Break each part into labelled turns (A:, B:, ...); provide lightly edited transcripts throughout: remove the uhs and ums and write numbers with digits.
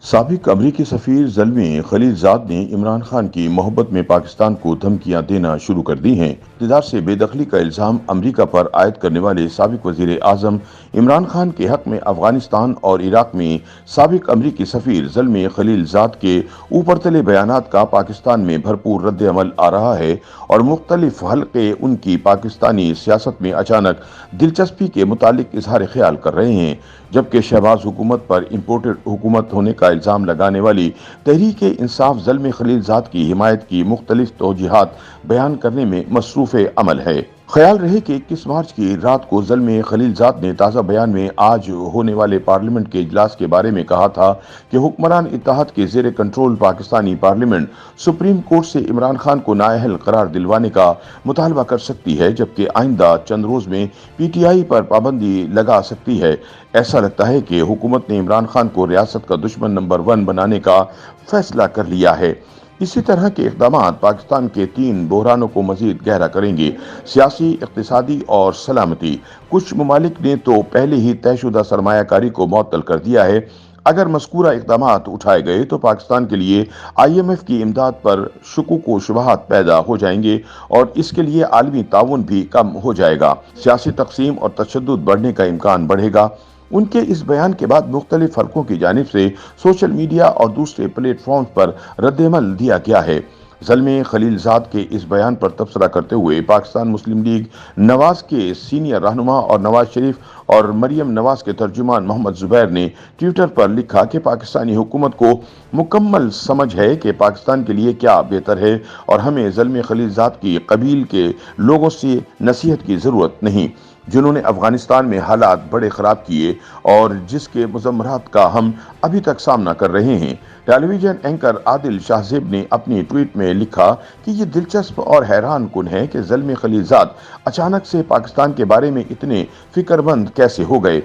A: سابق امریکی سفیر زلمی خلیل زاد نے عمران خان کی محبت میں پاکستان کو دھمکیاں دینا شروع کر دی ہیں۔ اقتدار سے بے دخلی کا الزام امریکہ پر عائد کرنے والے سابق وزیر اعظم عمران خان کے حق میں افغانستان اور عراق میں سابق امریکی سفیر زلمی خلیل زاد کے اوپر تلے بیانات کا پاکستان میں بھرپور رد عمل آ رہا ہے اور مختلف حلقے ان کی پاکستانی سیاست میں اچانک دلچسپی کے متعلق اظہار خیال کر رہے ہیں، جبکہ شہباز حکومت پر امپورٹڈ حکومت ہونے کا الزام لگانے والی تحریک انصاف زلمی خلیل زاد کی حمایت کی مختلف توجیہات بیان کرنے میں مصروف عمل ہے۔ خیال رہے کہ 21 مارچ کی رات کو زلمی خلیل زاد نے تازہ بیان میں آج ہونے والے پارلیمنٹ کے اجلاس کے بارے میں کہا تھا کہ حکمران اتحاد کے زیر control Pakistani parliament supreme court سے عمران خان کو نااہل قرار دلوانے کا مطالبہ کر سکتی ہے، جبکہ آئندہ چند روز میں پی ٹی آئی پر پابندی لگا سکتی ہے۔ ایسا لگتا ہے کہ حکومت نے عمران خان کو ریاست کا دشمن نمبر 1 بنانے کا فیصلہ کر لیا ہے۔ اسی طرح کے اقدامات پاکستان کے 3 بحرانوں کو مزید گہرا کریں گے: سیاسی، اقتصادی اور سلامتی۔ کچھ ممالک نے تو پہلے ہی طے شدہ سرمایہ کاری کو معطل کر دیا ہے۔ اگر مذکورہ اقدامات اٹھائے گئے تو پاکستان کے لیے آئی ایم ایف کی امداد پر شکوک و شبہات پیدا ہو جائیں گے اور اس کے لیے عالمی تعاون بھی کم ہو جائے گا۔ سیاسی تقسیم اور تشدد بڑھنے کا امکان بڑھے گا۔ ان کے اس بیان کے بعد مختلف حلقوں کی جانب سے سوشل میڈیا اور دوسرے پلیٹ فارمز پر رد عمل دیا گیا ہے۔ زلمی خلیل زاد کے اس بیان پر تبصرہ کرتے ہوئے پاکستان مسلم لیگ نواز کے سینئر رہنما اور نواز شریف اور مریم نواز کے ترجمان محمد زبیر نے ٹویٹر پر لکھا کہ پاکستانی حکومت کو مکمل سمجھ ہے کہ پاکستان کے لیے کیا بہتر ہے اور ہمیں زلمی خلیل زاد کی قبیل کے لوگوں سے نصیحت کی ضرورت نہیں، جنہوں نے افغانستان میں حالات بڑے خراب کیے اور جس کے مضمرات کا ہم ابھی تک سامنا کر رہے ہیں۔ ٹیلی ویژن اینکر عادل شاہ زیب نے اپنی ٹویٹ میں لکھا کہ یہ دلچسپ اور حیران کن ہے کہ زلمی خلیل زاد اچانک سے پاکستان کے بارے میں اتنے فکر مند کیسے ہو گئے۔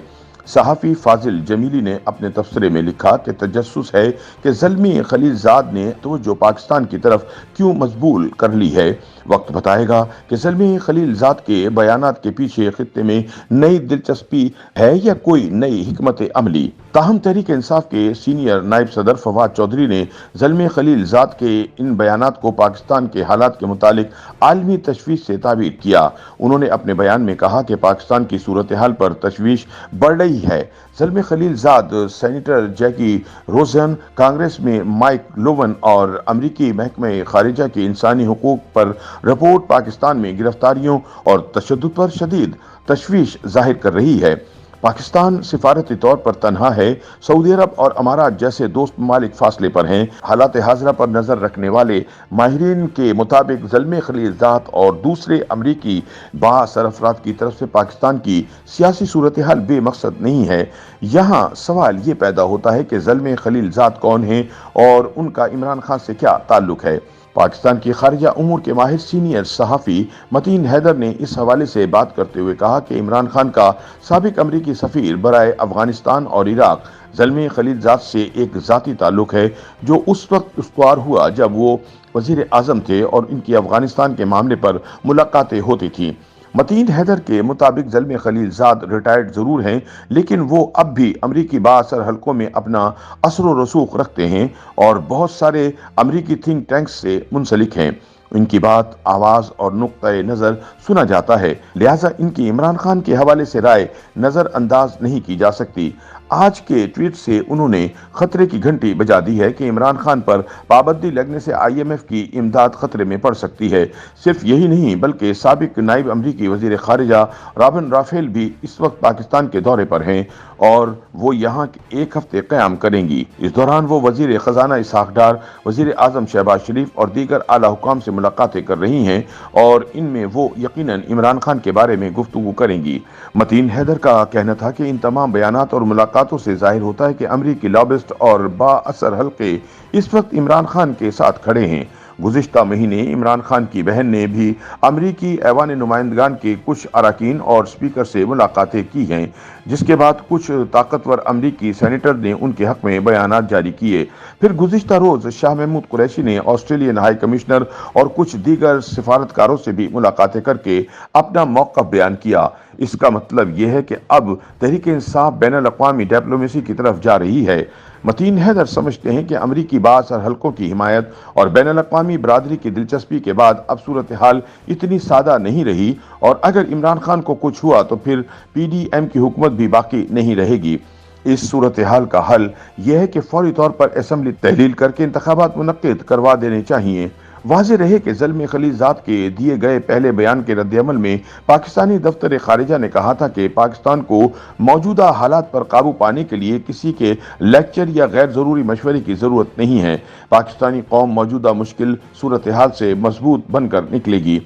A: صحافی فاضل جمیلی نے اپنے تبصرے میں لکھا کہ تجسس ہے کہ زلمی خلیل زاد نے توجہ پاکستان کی طرف کیوں مبذول کر لی ہے۔ وقت بتائے گا کہ زلمی خلیل زاد کے بیانات کے پیچھے خطے میں نئی دلچسپی ہے یا کوئی نئی حکمت عملی۔ تاہم تحریک انصاف کے سینئر نائب صدر فواد چودھری نے زلمی خلیل زاد کے ان بیانات کو پاکستان کے حالات کے متعلق عالمی تشویش سے تعبیر کیا۔ انہوں نے اپنے بیان میں کہا کہ پاکستان کی صورتحال پر تشویش بڑھ رہی ہے۔ زلمی خلیل زاد، سینیٹر جیکی روزن، کانگریس میں مائک لوون اور امریکی محکمہ خارجہ کی انسانی حقوق پر رپورٹ پاکستان میں گرفتاریوں اور تشدد پر شدید تشویش ظاہر کر رہی ہے۔ پاکستان سفارتی طور پر تنہا ہے۔ سعودی عرب اور امارات جیسے دوست ممالک فاصلے پر ہیں۔ حالات حاضرہ پر نظر رکھنے والے ماہرین کے مطابق زلمی خلیل زاد اور دوسرے امریکی بااثر افراد کی طرف سے پاکستان کی سیاسی صورتحال بے مقصد نہیں ہے۔ یہاں سوال یہ پیدا ہوتا ہے کہ زلمی خلیل زاد کون ہیں اور ان کا عمران خان سے کیا تعلق ہے۔ پاکستان کی خارجہ امور کے ماہر سینئر صحافی متین حیدر نے اس حوالے سے بات کرتے ہوئے کہا کہ عمران خان کا سابق امریکی سفیر برائے افغانستان اور عراق زلمی خلیل زاد سے ایک ذاتی تعلق ہے، جو اس وقت استوار ہوا جب وہ وزیر اعظم تھے اور ان کی افغانستان کے معاملے پر ملاقاتیں ہوتی تھیں۔ متین حیدر کے مطابق زلمی خلیل زاد ریٹائرڈ ضرور ہیں، لیکن وہ اب بھی امریکی بااثر حلقوں میں اپنا اثر و رسوخ رکھتے ہیں اور بہت سارے امریکی تھنک ٹینکس سے منسلک ہیں۔ ان کی بات، آواز اور نقطۂ نظر سنا جاتا ہے، لہٰذا ان کی عمران خان کے حوالے سے رائے نظر انداز نہیں کی جا سکتی۔ آج کے ٹویٹ سے انہوں نے خطرے کی گھنٹی بجا دی ہے کہ عمران خان پر پابندی لگنے سے آئی ایم ایف کی امداد خطرے میں پڑ سکتی ہے۔ صرف یہی نہیں بلکہ سابق نائب امریکی وزیر خارجہ رابن رافیل بھی اس وقت پاکستان کے دورے پر ہیں اور وہ یہاں 1 ہفتے قیام کریں گی۔ اس دوران وہ وزیر خزانہ اسحاق ڈار، وزیر اعظم شہباز شریف اور دیگر اعلیٰ حکام سے ملاقاتیں کر رہی ہیں اور ان میں وہ یقیناً عمران خان کے بارے میں گفتگو کریں گی۔ متین حیدر کا کہنا تھا کہ ان تمام بیانات اور ملاقاتوں سے ظاہر ہوتا ہے کہ امریکی لابسٹ اور بااثر حلقے اس وقت عمران خان کے ساتھ کھڑے ہیں۔ گزشتہ مہینے عمران خان کی بہن نے بھی امریکی ایوان نمائندگان کے کچھ اراکین اور اسپیکر سے ملاقاتیں کی ہیں، جس کے بعد کچھ طاقتور امریکی سینیٹر نے ان کے حق میں بیانات جاری کیے۔ پھر گزشتہ روز شاہ محمود قریشی نے آسٹریلین ہائی کمشنر اور کچھ دیگر سفارتکاروں سے بھی ملاقاتیں کر کے اپنا موقف بیان کیا۔ اس کا مطلب یہ ہے کہ اب تحریک انصاف بین الاقوامی ڈپلومیسی کی طرف جا رہی ہے۔ متین حیدر سمجھتے ہیں کہ امریکی بااثر حلقوں کی حمایت اور بین الاقوامی برادری کی دلچسپی کے بعد اب صورتحال اتنی سادہ نہیں رہی، اور اگر عمران خان کو کچھ ہوا تو پھر پی ڈی ایم کی حکومت بھی باقی نہیں رہے گی۔ اس صورتحال کا حل یہ ہے کہ فوری طور پر اسمبلی تحلیل کر کے انتخابات منعقد کروا دینے چاہیے۔ واضح رہے کہ زلمی خلیلزاد کے دیے گئے پہلے بیان کے رد عمل میں پاکستانی دفتر خارجہ نے کہا تھا کہ پاکستان کو موجودہ حالات پر قابو پانے کے لیے کسی کے لیکچر یا غیر ضروری مشورے کی ضرورت نہیں ہے۔ پاکستانی قوم موجودہ مشکل صورتحال سے مضبوط بن کر نکلے گی۔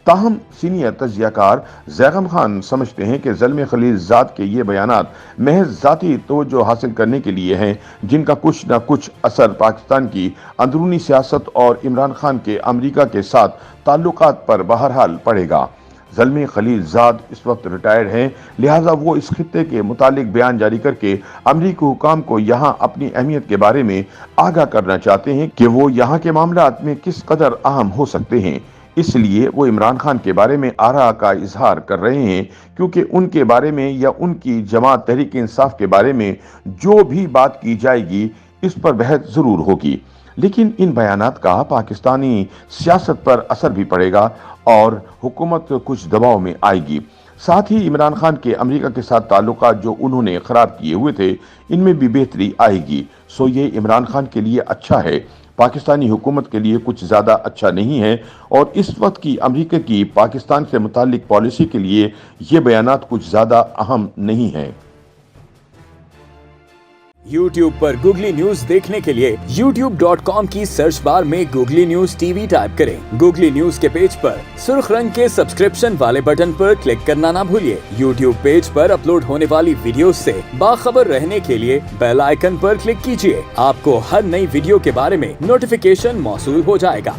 A: تاہم سینئر تجزیہ کار زیغم خان سمجھتے ہیں کہ زلمی خلیلزاد کے یہ بیانات محض ذاتی توجہ حاصل کرنے کے لیے ہیں، جن کا کچھ نہ کچھ اثر پاکستان کی اندرونی سیاست اور عمران خان کے امریکہ کے ساتھ تعلقات پر بہرحال پڑے گا۔ زلمی خلیلزاد اس وقت ریٹائرڈ ہیں، لہٰذا وہ اس خطے کے متعلق بیان جاری کر کے امریکی حکام کو یہاں اپنی اہمیت کے بارے میں آگاہ کرنا چاہتے ہیں کہ وہ یہاں کے معاملات میں کس قدر اہم ہو سکتے ہیں۔ اس لیے وہ عمران خان کے بارے میں آراء کا اظہار کر رہے ہیں، کیونکہ ان کے بارے میں یا ان کی جماعت تحریک انصاف کے بارے میں جو بھی بات کی جائے گی اس پر بحث ضرور ہوگی، لیکن ان بیانات کا پاکستانی سیاست پر اثر بھی پڑے گا اور حکومت کچھ دباؤ میں آئے گی۔ ساتھ ہی عمران خان کے امریکہ کے ساتھ تعلقات جو انہوں نے خراب کیے ہوئے تھے ان میں بھی بہتری آئے گی۔ سو یہ عمران خان کے لیے اچھا ہے، پاکستانی حکومت کے لیے کچھ زیادہ اچھا نہیں ہے، اور اس وقت کی امریکہ کی پاکستان سے متعلق پالیسی کے لیے یہ بیانات کچھ زیادہ اہم نہیں ہیں۔
B: یوٹیوب پر گوگلی نیوز دیکھنے کے لیے youtube.com کی سرچ بار میں googly news T V type کریں۔ گوگلی نیوز کے پیج پر سرخ رنگ کے سبسکرپشن والے بٹن پر کلک کرنا نہ بھولیے۔ یوٹیوب پیج پر اپلوڈ ہونے والی ویڈیوز سے باخبر رہنے کے لیے بیل آئیکن پر کلک کیجیے۔ آپ کو ہر نئی ویڈیو کے بارے میں نوٹیفیکیشن موصول ہو جائے گا۔